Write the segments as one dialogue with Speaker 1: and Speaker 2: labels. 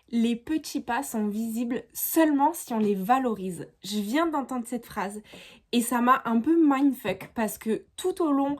Speaker 1: Les petits pas sont visibles seulement si on les valorise. Je viens d'entendre cette phrase et ça m'a un peu mindfuck parce que tout au long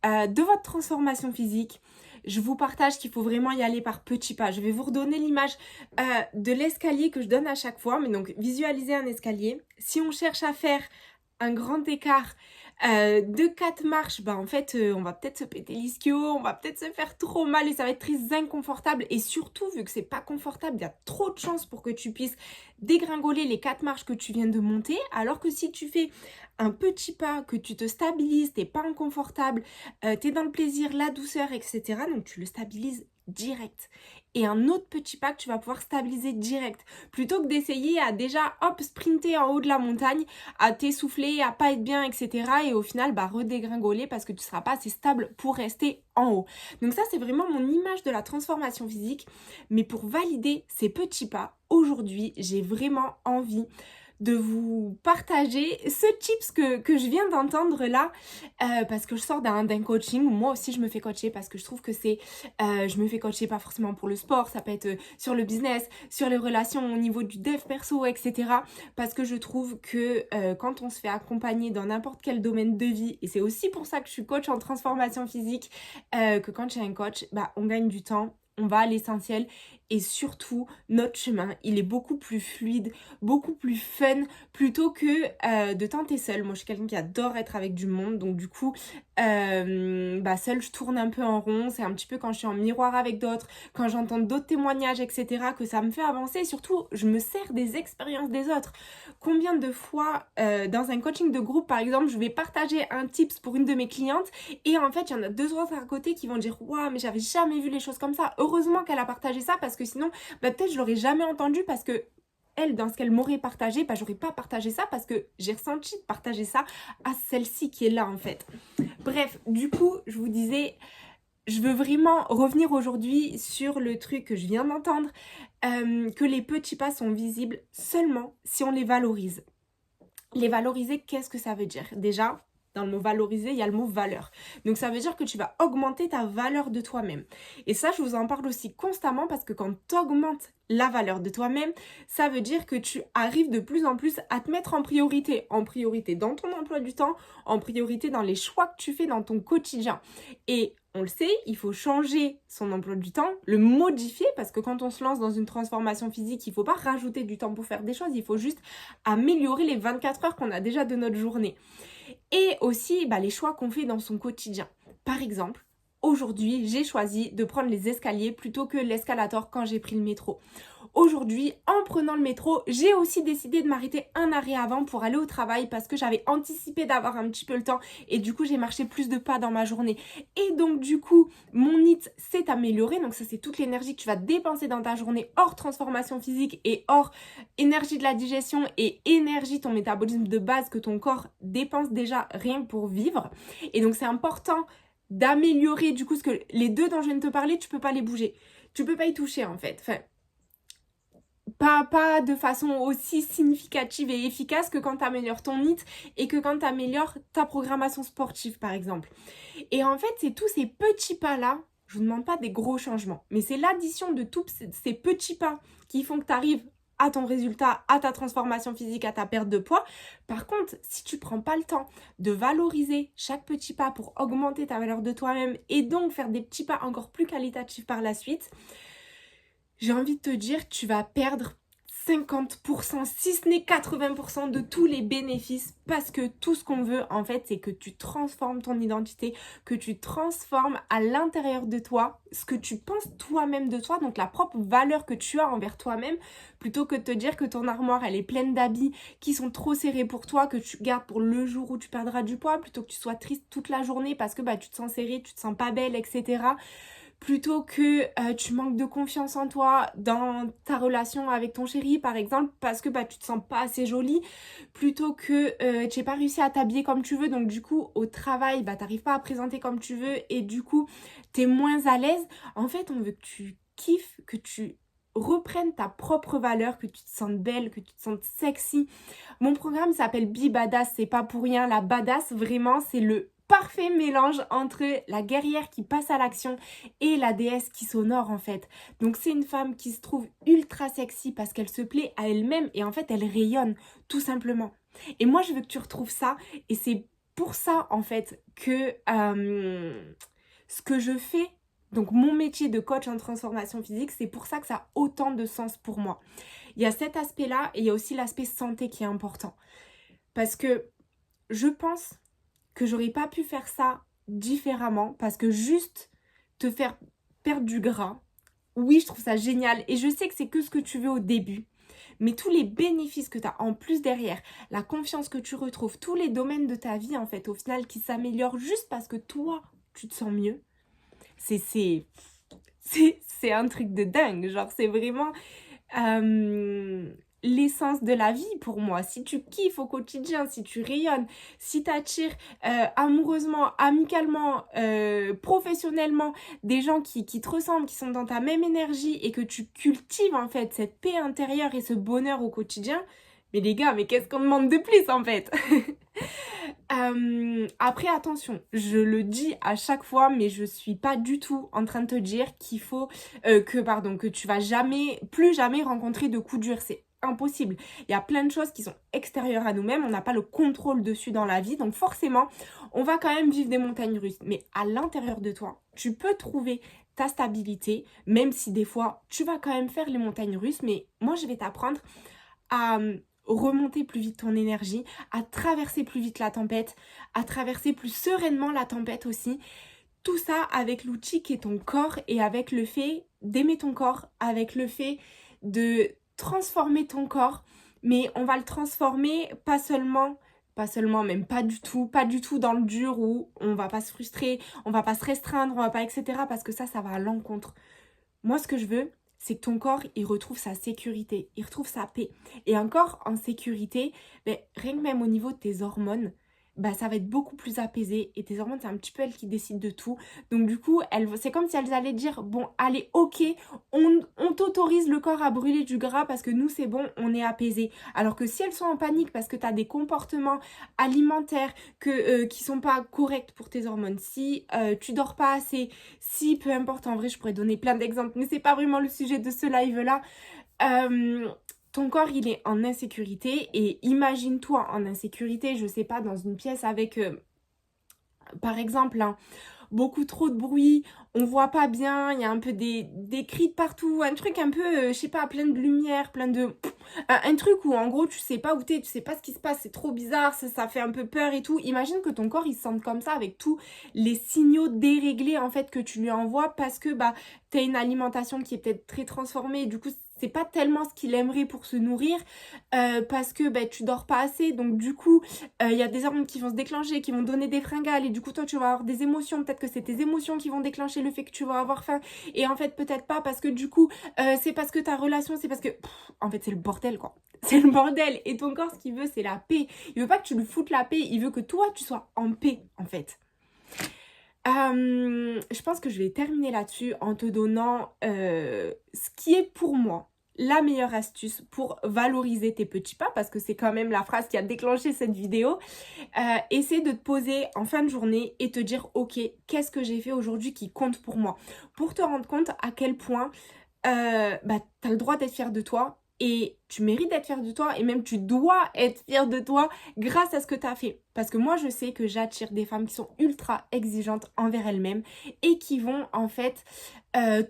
Speaker 1: de votre transformation physique, je vous partage qu'il faut vraiment y aller par petits pas. Je vais vous redonner l'image de l'escalier que je donne à chaque fois. Mais donc, visualisez un escalier. Si on cherche à faire un grand écart de 4 marches, bah en fait, on va peut-être se péter l'ischio, on va peut-être se faire trop mal et ça va être très inconfortable. Et surtout, vu que c'est pas confortable, il y a trop de chances pour que tu puisses dégringoler les 4 marches que tu viens de monter. Alors que si tu fais un petit pas, que tu te stabilises, t'es pas inconfortable, t'es dans le plaisir, la douceur, etc. Donc tu le stabilises direct. Et un autre petit pas que tu vas pouvoir stabiliser direct. Plutôt que d'essayer à déjà, hop, sprinter en haut de la montagne, à t'essouffler, à pas être bien, etc. Et au final, bah, redégringoler parce que tu seras pas assez stable pour rester en haut. Donc ça, c'est vraiment mon image de la transformation physique. Mais pour valider ces petits pas, aujourd'hui, j'ai vraiment envie de vous partager ce tips que je viens d'entendre là parce que je sors d'un coaching. Moi aussi je me fais coacher parce que je trouve que c'est je me fais coacher pas forcément pour le sport, ça peut être sur le business, sur les relations au niveau du dev perso, etc. Parce que je trouve que quand on se fait accompagner dans n'importe quel domaine de vie, et c'est aussi pour ça que je suis coach en transformation physique, que quand j'ai un coach, bah, on gagne du temps, on va à l'essentiel et surtout notre chemin il est beaucoup plus fluide, beaucoup plus fun plutôt que de tenter seule. Moi je suis quelqu'un qui adore être avec du monde, donc du coup bah seule je tourne un peu en rond. C'est un petit peu quand je suis en miroir avec d'autres, quand j'entends d'autres témoignages, etc. que ça me fait avancer. Et surtout je me sers des expériences des autres. Combien de fois dans un coaching de groupe par exemple je vais partager un tips pour une de mes clientes et en fait il y en a deux autres à côté qui vont dire waouh mais j'avais jamais vu les choses comme ça, heureusement qu'elle a partagé ça parce que sinon bah, peut-être je l'aurais jamais entendu parce que elle, dans ce qu'elle m'aurait partagé, bah, j'aurais pas partagé ça parce que j'ai ressenti de partager ça à celle-ci qui est là en fait. Bref, du coup, je vous disais, je veux vraiment revenir aujourd'hui sur le truc que je viens d'entendre, que les petits pas sont visibles seulement si on les valorise. Les valoriser, qu'est-ce que ça veut dire? Déjà, dans le mot valoriser, il y a le mot valeur. Donc ça veut dire que tu vas augmenter ta valeur de toi-même. Et ça, je vous en parle aussi constamment parce que quand tu augmentes la valeur de toi-même, ça veut dire que tu arrives de plus en plus à te mettre en priorité. En priorité dans ton emploi du temps, en priorité dans les choix que tu fais dans ton quotidien. Et on le sait, il faut changer son emploi du temps, le modifier, parce que quand on se lance dans une transformation physique, il ne faut pas rajouter du temps pour faire des choses, il faut juste améliorer les 24 heures qu'on a déjà de notre journée. Et aussi bah, les choix qu'on fait dans son quotidien. Par exemple, aujourd'hui, j'ai choisi de prendre les escaliers plutôt que l'escalator quand j'ai pris le métro. Aujourd'hui, en prenant le métro, j'ai aussi décidé de m'arrêter un arrêt avant pour aller au travail parce que j'avais anticipé d'avoir un petit peu le temps et du coup, j'ai marché plus de pas dans ma journée. Et donc, du coup, mon NEAT s'est amélioré. Donc, ça, c'est toute l'énergie que tu vas dépenser dans ta journée hors transformation physique et hors énergie de la digestion et énergie, ton métabolisme de base que ton corps dépense déjà rien que pour vivre. Et donc, c'est important d'améliorer du coup, parce que les deux dont je viens de te parler, tu peux pas les bouger. Tu peux pas y toucher en fait. Enfin, pas de façon aussi significative et efficace que quand tu améliores ton NEAT et que quand tu améliores ta programmation sportive par exemple. Et en fait, c'est tous ces petits pas-là, je ne vous demande pas des gros changements, mais c'est l'addition de tous ces petits pas qui font que tu arrives à ton résultat, à ta transformation physique, à ta perte de poids. Par contre, si tu prends pas le temps de valoriser chaque petit pas pour augmenter ta valeur de toi-même et donc faire des petits pas encore plus qualitatifs par la suite, j'ai envie de te dire que tu vas perdre 50%, si ce n'est 80% de tous les bénéfices parce que tout ce qu'on veut en fait c'est que tu transformes ton identité, que tu transformes à l'intérieur de toi ce que tu penses toi-même de toi, donc la propre valeur que tu as envers toi-même, plutôt que de te dire que ton armoire elle est pleine d'habits qui sont trop serrés pour toi, que tu gardes pour le jour où tu perdras du poids, plutôt que tu sois triste toute la journée parce que bah, tu te sens serrée, tu te sens pas belle, etc. Plutôt que tu manques de confiance en toi dans ta relation avec ton chéri par exemple parce que bah, tu te sens pas assez jolie, plutôt que tu n'as pas réussi à t'habiller comme tu veux, donc du coup au travail bah, t'arrives pas à présenter comme tu veux et du coup t'es moins à l'aise. En fait on veut que tu kiffes, que tu reprennes ta propre valeur, que tu te sentes belle, que tu te sentes sexy. Mon programme s'appelle Be Badass, c'est pas pour rien, la badass vraiment c'est le parfait mélange entre la guerrière qui passe à l'action et la déesse qui s'honore en fait. Donc c'est une femme qui se trouve ultra sexy parce qu'elle se plaît à elle-même et en fait elle rayonne tout simplement. Et moi je veux que tu retrouves ça et c'est pour ça en fait que ce que je fais, donc mon métier de coach en transformation physique, c'est pour ça que ça a autant de sens pour moi. Il y a cet aspect-là et il y a aussi l'aspect santé qui est important. Parce que je pense que j'aurais pas pu faire ça différemment parce que juste te faire perdre du gras, oui, je trouve ça génial et je sais que c'est que ce que tu veux au début. Mais tous les bénéfices que tu as en plus derrière, la confiance que tu retrouves, tous les domaines de ta vie en fait au final qui s'améliorent juste parce que toi, tu te sens mieux, c'est un truc de dingue. Genre c'est vraiment l'essence de la vie pour moi. Si tu kiffes au quotidien, si tu rayonnes, si tu attires amoureusement, amicalement, professionnellement des gens qui te ressemblent, qui sont dans ta même énergie et que tu cultives en fait cette paix intérieure et ce bonheur au quotidien, mais les gars, mais qu'est-ce qu'on demande de plus en fait? Après attention, je le dis à chaque fois, mais je suis pas du tout en train de te dire qu'il faut que tu vas plus jamais rencontrer de coups durs. C'est impossible. Il y a plein de choses qui sont extérieures à nous-mêmes, on n'a pas le contrôle dessus dans la vie, donc forcément, on va quand même vivre des montagnes russes. Mais à l'intérieur de toi, tu peux trouver ta stabilité, même si des fois, tu vas quand même faire les montagnes russes, mais moi, je vais t'apprendre à remonter plus vite ton énergie, à traverser plus vite la tempête, à traverser plus sereinement la tempête aussi. Tout ça avec l'outil qui est ton corps et avec le fait d'aimer ton corps, avec le fait de transformer ton corps. Mais on va le transformer pas seulement, même pas du tout dans le dur où on va pas se frustrer, on va pas se restreindre, on va pas etc. parce que ça va à l'encontre. Moi ce que je veux, c'est que ton corps, il retrouve sa sécurité, il retrouve sa paix. Et un corps en sécurité, rien que même au niveau de tes hormones, ça va être beaucoup plus apaisé. Et tes hormones, c'est un petit peu elles qui décident de tout. Donc du coup, c'est comme si elles allaient dire, bon, allez, ok, on t'autorise le corps à brûler du gras parce que nous, c'est bon, on est apaisé. Alors que si elles sont en panique parce que tu as des comportements alimentaires qui sont pas corrects pour tes hormones, si tu dors pas assez, si, peu importe, en vrai, je pourrais donner plein d'exemples, mais c'est pas vraiment le sujet de ce live-là. Ton corps, il est en insécurité et imagine-toi en insécurité, je sais pas, dans une pièce avec, par exemple, beaucoup trop de bruit, on voit pas bien, il y a un peu des cris de partout, un truc un peu, je sais pas, plein de lumière, plein de... un truc où en gros tu sais pas où t'es, tu sais pas ce qui se passe, c'est trop bizarre, ça fait un peu peur et tout. Imagine que ton corps il se sente comme ça avec tous les signaux déréglés en fait que tu lui envoies parce que t'as une alimentation qui est peut-être très transformée et du coup c'est pas tellement ce qu'il aimerait pour se nourrir parce que tu dors pas assez, donc du coup il y a des hormones qui vont se déclencher, qui vont donner des fringales et du coup toi tu vas avoir des émotions, peut-être que c'est tes émotions qui vont déclencher le fait que tu vas avoir faim et en fait peut-être pas parce que du coup c'est parce que ta relation, c'est parce que en fait c'est le bordel quoi, c'est le bordel et ton corps ce qu'il veut c'est la paix, il veut pas que tu lui foutes la paix, il veut que toi tu sois en paix en fait. Je pense que je vais terminer là-dessus en te donnant ce qui est pour moi la meilleure astuce pour valoriser tes petits pas, parce que c'est quand même la phrase qui a déclenché cette vidéo. Essaie de te poser en fin de journée et te dire ok, qu'est-ce que j'ai fait aujourd'hui qui compte pour moi, pour te rendre compte à quel point t'as le droit d'être fier de toi. Et tu mérites d'être fier de toi et même tu dois être fier de toi grâce à ce que tu as fait. Parce que moi, je sais que j'attire des femmes qui sont ultra exigeantes envers elles-mêmes et qui vont en fait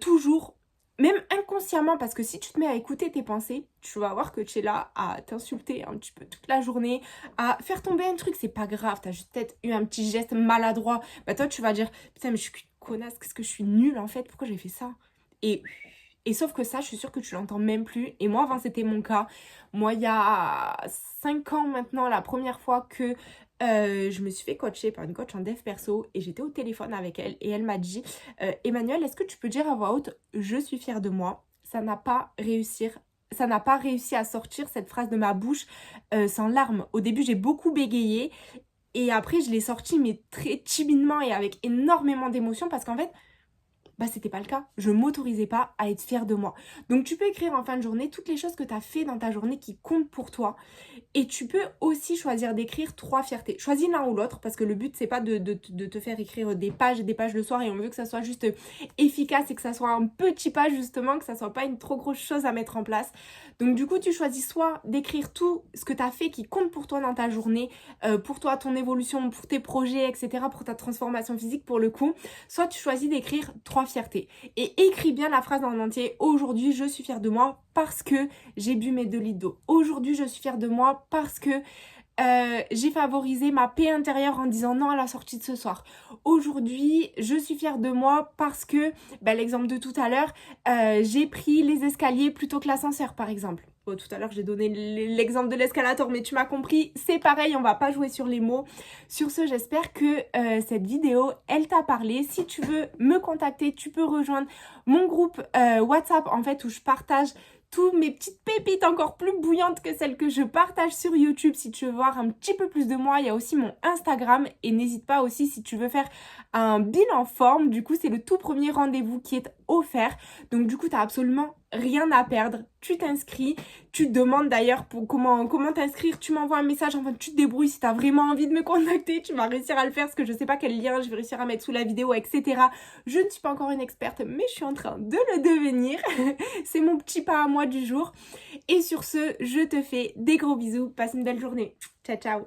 Speaker 1: toujours, même inconsciemment, parce que si tu te mets à écouter tes pensées, tu vas voir que tu es là à t'insulter un petit peu toute la journée, à faire tomber un truc, c'est pas grave, t'as juste peut-être eu un petit geste maladroit. Toi, tu vas dire, putain, mais je suis qu'une connasse, qu'est-ce que je suis nulle en fait, pourquoi j'ai fait ça? Et sauf que ça, je suis sûre que tu l'entends même plus. Et moi, avant, c'était mon cas. Moi, il y a 5 ans maintenant, la première fois que je me suis fait coacher par une coach en dev perso et j'étais au téléphone avec elle et elle m'a dit Emmanuelle, est-ce que tu peux dire à voix haute, je suis fière de moi? Ça n'a pas réussi à sortir cette phrase de ma bouche sans larmes. Au début, j'ai beaucoup bégayé et après, je l'ai sortie mais très timidement et avec énormément d'émotion parce qu'en fait, bah c'était pas le cas. Je m'autorisais pas à être fière de moi. Donc tu peux écrire en fin de journée toutes les choses que tu as fait dans ta journée qui comptent pour toi. Et tu peux aussi choisir d'écrire 3 fiertés. Choisis l'un ou l'autre parce que le but c'est pas de te faire écrire des pages et des pages le soir et on veut que ça soit juste efficace et que ça soit un petit pas justement, que ça soit pas une trop grosse chose à mettre en place. Donc du coup tu choisis soit d'écrire tout ce que tu as fait qui compte pour toi dans ta journée, pour toi, ton évolution, pour tes projets, etc., pour ta transformation physique pour le coup, soit tu choisis d'écrire 3 fiertés. Et écris bien la phrase en entier. Aujourd'hui, je suis fière de moi parce que j'ai bu mes 2 litres d'eau. Aujourd'hui, je suis fière de moi parce que j'ai favorisé ma paix intérieure en disant non à la sortie de ce soir. Aujourd'hui, je suis fière de moi parce que, l'exemple de tout à l'heure, j'ai pris les escaliers plutôt que l'ascenseur par exemple. Bon, tout à l'heure j'ai donné l'exemple de l'escalator, mais tu m'as compris, c'est pareil, on va pas jouer sur les mots. Sur ce, j'espère que cette vidéo, elle t'a parlé. Si tu veux me contacter, tu peux rejoindre mon groupe WhatsApp en fait où je partage tous mes petites pépites encore plus bouillantes que celles que je partage sur YouTube. Si tu veux voir un petit peu plus de moi, il y a aussi mon Instagram et n'hésite pas aussi si tu veux faire un bilan forme. Du coup, c'est le tout premier rendez-vous qui est offert. Donc du coup, tu n'as absolument rien à perdre. Tu t'inscris, tu te demandes d'ailleurs pour comment t'inscrire, tu m'envoies un message, enfin tu te débrouilles si tu as vraiment envie de me contacter, tu vas réussir à le faire parce que je sais pas quel lien je vais réussir à mettre sous la vidéo, etc. Je ne suis pas encore une experte, mais je suis en train de le devenir. C'est mon petit pas à moi du jour. Et sur ce, je te fais des gros bisous, passe une belle journée. Ciao, ciao.